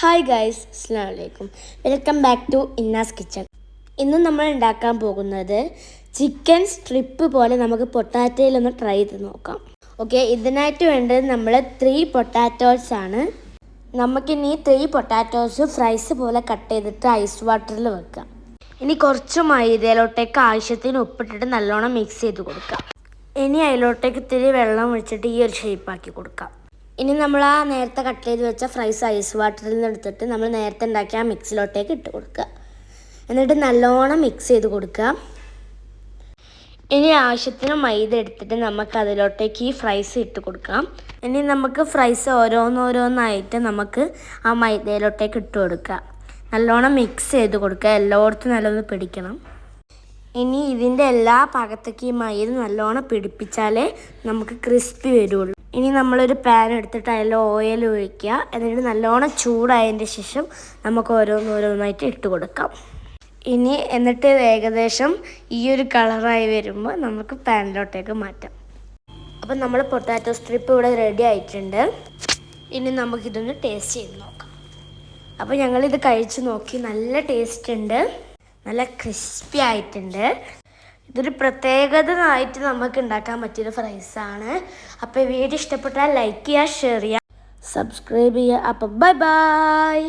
Hi guys, അസ്സലാമു അലൈക്കും. Welcome back to Inna's kitchen. ഇന്ന് നമ്മൾ ഉണ്ടാക്കാൻ പോകുന്നത് ചിക്കൻ സ്ട്രിപ്പ് പോലെ നമുക്ക് പൊട്ടാറ്റോയിലൊന്ന് ട്രൈ ചെയ്ത് നോക്കാം. ഓക്കെ, ഇതിനായിട്ട് വേണ്ടത് നമ്മൾ 3 പൊട്ടാറ്റോസ് ആണ്. നമുക്കിനി 3 പൊട്ടാറ്റോസ് ഫ്രൈസ് പോലെ കട്ട് ചെയ്തിട്ട് ഐസ് വാട്ടറിൽ വെക്കാം. ഇനി കുറച്ച് മൈദയിലോട്ടേക്ക് ആവശ്യത്തിന് ഉപ്പിട്ടിട്ട് നല്ലോണം മിക്സ് ചെയ്ത് കൊടുക്കാം. ഇനി അതിലോട്ടേക്ക് ഇത്തിരി വെള്ളം ഒഴിച്ചിട്ട് ഈ ഒരു ഷേപ്പാക്കി കൊടുക്കാം. ഇനി നമ്മൾ ആ നേരത്തെ കട്ട് ചെയ്ത് വെച്ച ഫ്രൈസ് ഐസ് വാട്ടറിൽ നിന്ന് എടുത്തിട്ട് നമ്മൾ നേരത്തെ ഉണ്ടാക്കിയ ആ മിക്സിലോട്ടേക്ക് ഇട്ട് കൊടുക്കുക. എന്നിട്ട് നല്ലോണം മിക്സ് ചെയ്ത് കൊടുക്കുക. ഇനി ആവശ്യത്തിന് മൈദ എടുത്തിട്ട് നമുക്ക് അതിലോട്ടേക്ക് ഈ ഫ്രൈസ് ഇട്ട് കൊടുക്കാം. ഇനി നമുക്ക് ഫ്രൈസ് ഓരോന്നോരോന്നായിട്ട് നമുക്ക് ആ മൈദയിലോട്ടേക്ക് ഇട്ട് കൊടുക്കുക. നല്ലോണം മിക്സ് ചെയ്ത് കൊടുക്കുക. എല്ലായിടത്തും നല്ലോണം പിടിക്കണം. ഇനി ഇതിൻ്റെ എല്ലാ ഭാഗത്തേക്കും ഈ മൈദ നല്ലോണം പിടിപ്പിച്ചാലേ നമുക്ക് ക്രിസ്പി വരുള്ളൂ. ഇനി നമ്മളൊരു പാൻ എടുത്തിട്ട് അതിൽ ഓയിൽ ഒഴിക്കുക. എന്നിട്ട് നല്ലോണം ചൂടായതിൻ്റെ ശേഷം നമുക്ക് ഓരോന്നോരോന്നായിട്ട് ഇട്ട് കൊടുക്കാം. എന്നിട്ട് ഏകദേശം ഈ ഒരു കളറായി വരുമ്പോൾ നമുക്ക് പാനിലോട്ടേക്ക് മാറ്റാം. അപ്പം നമ്മൾ പൊട്ടാറ്റോ സ്ട്രിപ്പ് ഇവിടെ റെഡി ആയിട്ടുണ്ട്. ഇനി നമുക്കിതൊന്ന് ടേസ്റ്റ് ചെയ്ത് നോക്കാം. അപ്പോൾ ഞങ്ങളിത് കഴിച്ച് നോക്കി. നല്ല ടേസ്റ്റ് ഉണ്ട്, നല്ല ക്രിസ്പി ആയിട്ടുണ്ട്. ഇതൊരു പ്രത്യേകതയായിട്ട് നമുക്ക് ഉണ്ടാക്കാൻ പറ്റിയൊരു ഫ്രൈസാണ്. അപ്പോൾ ഈ വീഡിയോ ഇഷ്ടപ്പെട്ടാൽ ലൈക്ക് ചെയ്യുക, ഷെയർ ചെയ്യുക, സബ്സ്ക്രൈബ് ചെയ്യുക. അപ്പോൾ ബൈ ബൈ.